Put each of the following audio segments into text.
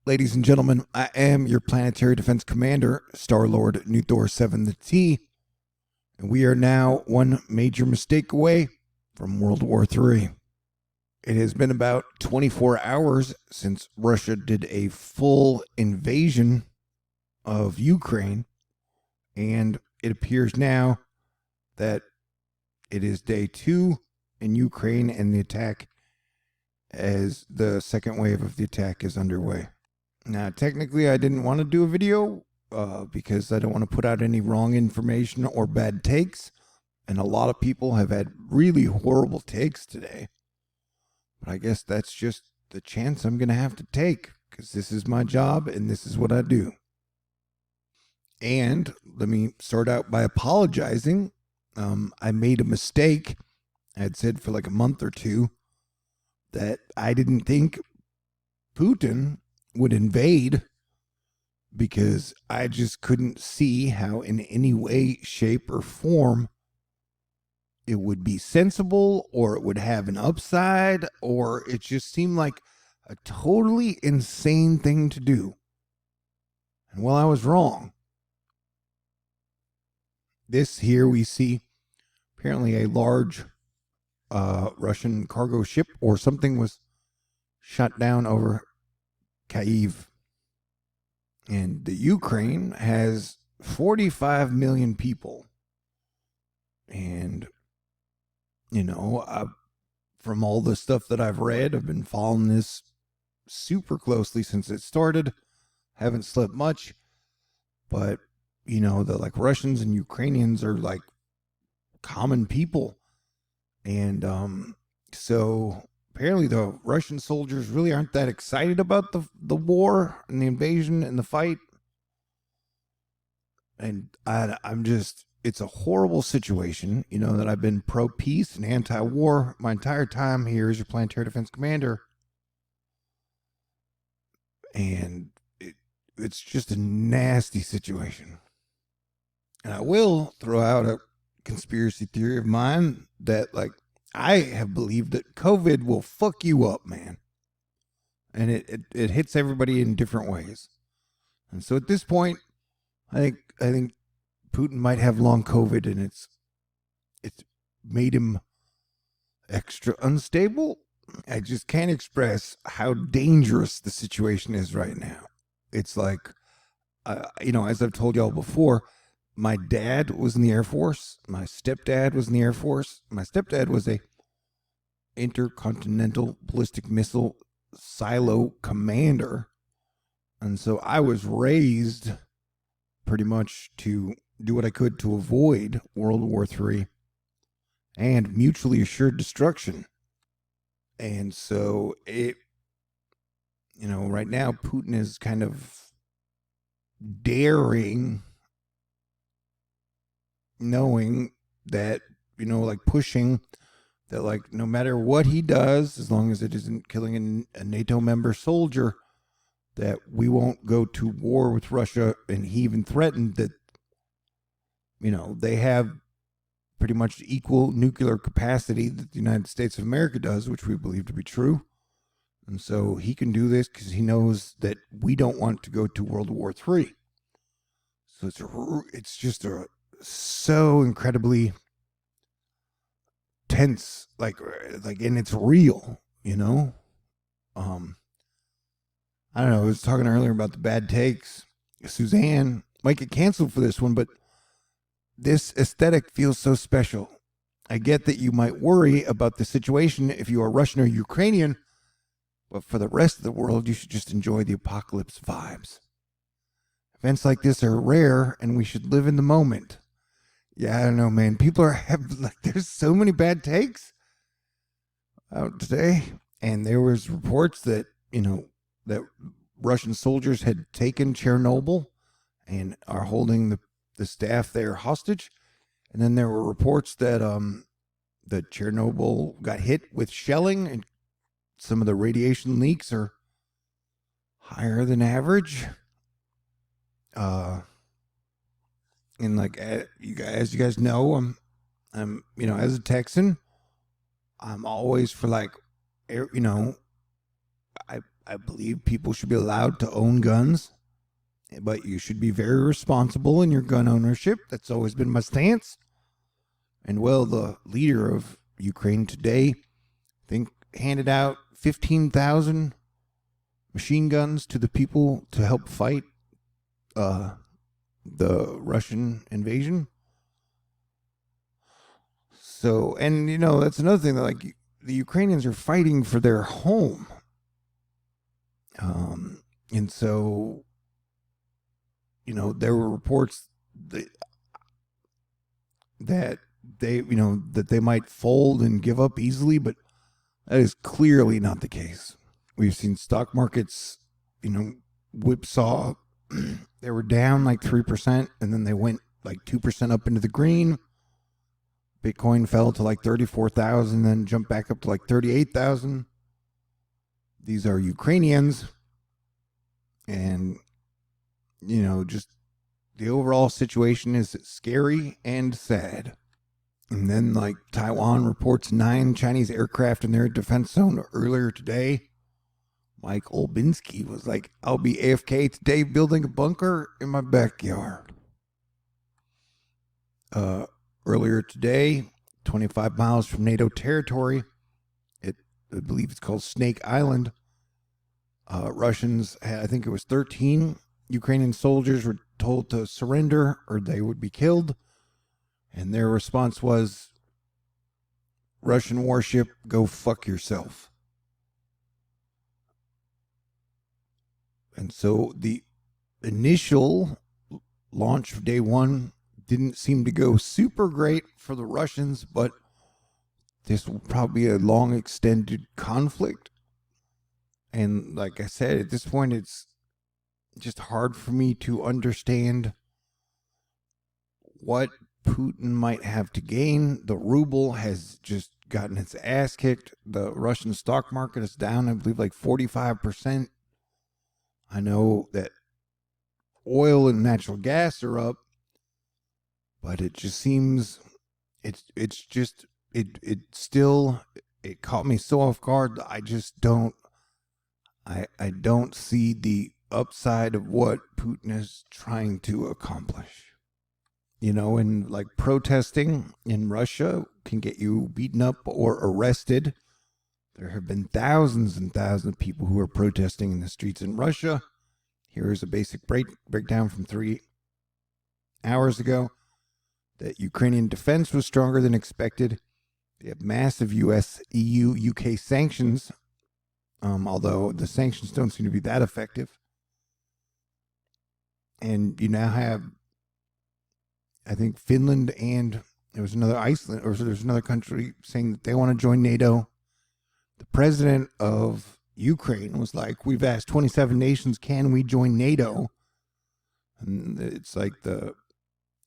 Ladies and gentlemen, I am your planetary defense commander, Star-Lord New Thor 7 the T, and we are now one major mistake away from World War III. It has been about 24 hours since Russia did a full invasion of Ukraine, and it appears now that it is day 2 in Ukraine, and the attack as the second wave of the attack is underway. Now, technically, I didn't want to do a video because I don't want to put out any wrong information or bad takes. And a lot of people have had really horrible takes today. But I guess that's just the chance I'm going to have to take because this is my job and this is what I do. And let me start out by apologizing. I made a mistake. I had said for like a month or two that I didn't think Putin would invade because I just couldn't see how in any way, shape, or form it would be sensible or it would have an upside, or it just seemed like a totally insane thing to do. And well, I was wrong. This here we see apparently a large Russian cargo ship or something was shot down over Kyiv. And the Ukraine has 45 million people. And, you know, from all the stuff that I've read, I've been following this super closely since it started. Haven't slept much. But, you know, the like Russians and Ukrainians are like common people. And so apparently the Russian soldiers really aren't that excited about the war and the invasion and the fight. And I'm just, it's a horrible situation, you know, that I've been pro-peace and anti-war my entire time here as your planetary defense commander. And it's just a nasty situation. And I will throw out a conspiracy theory of mine that, like, I have believed that COVID will fuck you up, man. And it hits everybody in different ways. And so at this point, I think Putin might have long COVID, and it's made him extra unstable. I just can't express how dangerous the situation is right now. It's like, you know, as I've told y'all before, my dad was in the Air Force. My stepdad was in the Air Force. My stepdad was a intercontinental ballistic missile silo commander. And so I was raised pretty much to do what I could to avoid World War III and mutually assured destruction. And so it, you know, right now Putin is kind of daring, knowing that, you know, like pushing that, like, no matter what he does, as long as it isn't killing a NATO member soldier, that we won't go to war with Russia. And he even threatened that, you know, they have pretty much equal nuclear capacity that the United States of America does, which we believe to be true. And so he can do this because he knows that we don't want to go to World War III. So it's just so incredibly tense, like, and it's real, you know. I don't know. I was talking earlier about the bad takes. Suzanne might get canceled for this one, but this aesthetic feels so special. I get that you might worry about the situation if you are Russian or Ukrainian, but for the rest of the world, you should just enjoy the apocalypse vibes. Events like this are rare, and we should live in the moment. Yeah, I don't know, man. People there's so many bad takes out today. And there was reports that, you know, that Russian soldiers had taken Chernobyl and are holding the staff there hostage. And then there were reports that that Chernobyl got hit with shelling, and some of the radiation leaks are higher than average. And like, you guys know, I'm, you know, as a Texan, I'm always for, like, you know, I believe people should be allowed to own guns, but you should be very responsible in your gun ownership. That's always been my stance. And well, the leader of Ukraine today, I think, handed out 15,000 machine guns to the people to help fight the Russian invasion. So, and that's another thing that, like, the Ukrainians are fighting for their home. And so, there were reports that they might fold and give up easily, but that is clearly not the case. We've seen stock markets, whipsaw. They were down like 3%, and then they went like 2% up into the green. Bitcoin fell to like 34,000, then jumped back up to like 38,000. These are Ukrainians, and just the overall situation is scary and sad. And then, like, Taiwan reports 9 Chinese aircraft in their defense zone earlier today. Mike Olbinski was like, "I'll be AFK today building a bunker in my backyard." Earlier today, 25 miles from NATO territory, I believe it's called Snake Island, Russians, I think it was 13 Ukrainian soldiers were told to surrender or they would be killed. And their response was, "Russian warship, go fuck yourself." And so the initial launch of day one didn't seem to go super great for the Russians, but this will probably be a long extended conflict. And like I said, at this point, it's just hard for me to understand what Putin might have to gain. The ruble has just gotten its ass kicked. The Russian stock market is down, I believe, like 45%. I know that oil and natural gas are up, but it just seems it caught me so off guard. I just don't see the upside of what Putin is trying to accomplish. And like protesting in Russia can get you beaten up or arrested. There have been thousands and thousands of people who are protesting in the streets in Russia. Here's a basic breakdown from 3 hours ago. That Ukrainian defense was stronger than expected. They have massive US, EU, UK sanctions, although the sanctions don't seem to be that effective. And you now have, I think, Finland and there was another Iceland, or there's another country saying that they want to join NATO. The president of Ukraine was like, "We've asked 27 nations, can we join NATO?" And it's like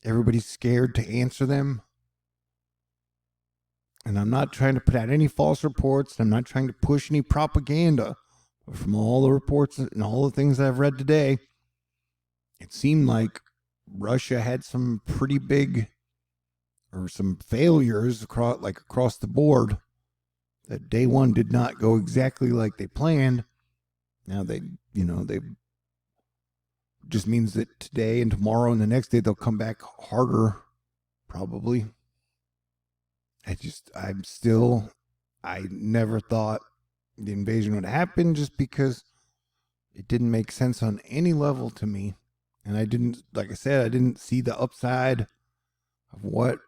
everybody's scared to answer them. And I'm not trying to put out any false reports. I'm not trying to push any propaganda. But from all the reports and all the things I've read today, it seemed like Russia had some pretty big, or some failures across the board. That day one did not go exactly like they planned. Now they just means that today and tomorrow and the next day they'll come back harder, probably. I never thought the invasion would happen just because it didn't make sense on any level to me. And I didn't see the upside of what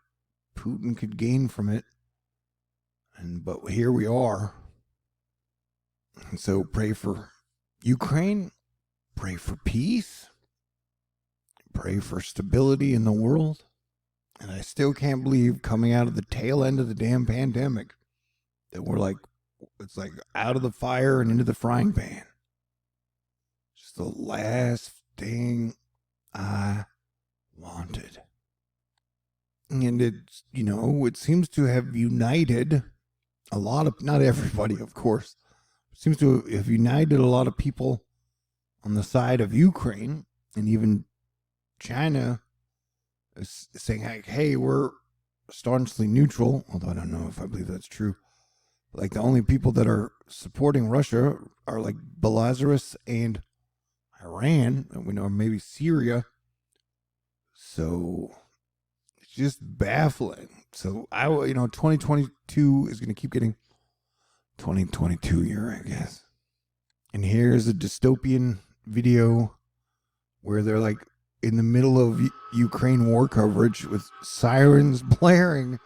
Putin could gain from it. But here we are. And so pray for Ukraine, pray for peace, pray for stability in the world. And I still can't believe, coming out of the tail end of the damn pandemic, that it's like out of the fire and into the frying pan. Just the last thing I wanted. And it seems to have united a lot of, not everybody, of course, seems to have united a lot of people on the side of Ukraine, and even China is saying, like, "Hey, we're staunchly neutral," although I don't know if I believe that's true. Like the only people that are supporting Russia are like Belarus and Iran, and we know maybe Syria. So it's just baffling. So 2022 is going to keep getting 2022 year, I guess. And here's a dystopian video where they're like in the middle of Ukraine war coverage with sirens blaring.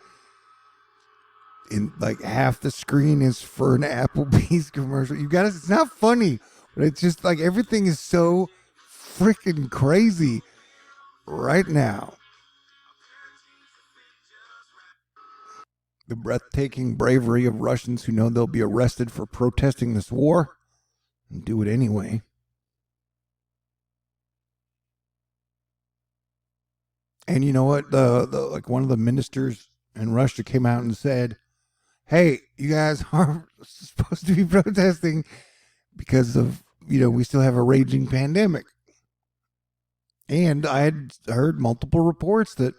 In like half the screen is for an Applebee's commercial. You got it's not funny, but it's just like everything is so freaking crazy right now. The breathtaking bravery of Russians who know they'll be arrested for protesting this war and do it anyway. And you know what? The like one of the ministers in Russia came out and said, "Hey, you guys are supposed to be protesting because of, we still have a raging pandemic." And I had heard multiple reports that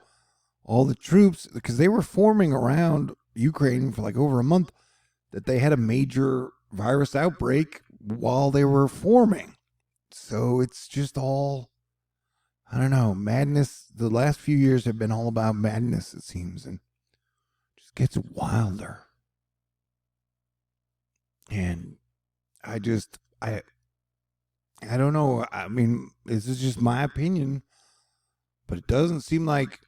all the troops, because they were forming around Ukraine for like over a month, that they had a major virus outbreak while they were forming. So it's just all, I don't know, madness. The last few years have been all about madness, it seems, and it just gets wilder. And I don't know. I mean, this is just my opinion, but it doesn't seem like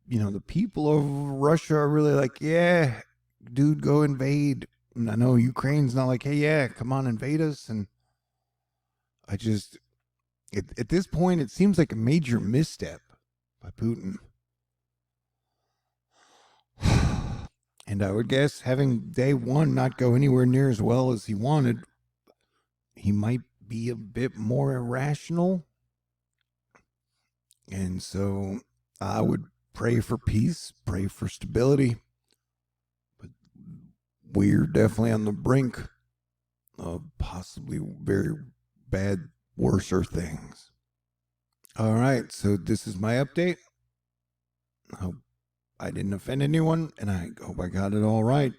the people of Russia are really like, yeah, dude, go invade. And I know Ukraine's not like, hey, yeah, come on, invade us. And I just, at this point, it seems like a major misstep by Putin. And I would guess having day one not go anywhere near as well as he wanted, he might be a bit more irrational. And so I would pray for peace, pray for stability. But we're definitely on the brink of possibly very bad, worser things. All right, so this is my update. I hope I didn't offend anyone, and I hope I got it all right.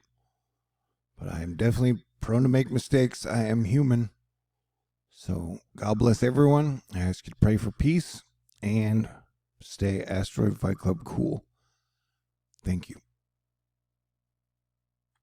But I am definitely prone to make mistakes. I am human. So God bless everyone. I ask you to pray for peace and stay Asteroid Fight Club cool. Thank you.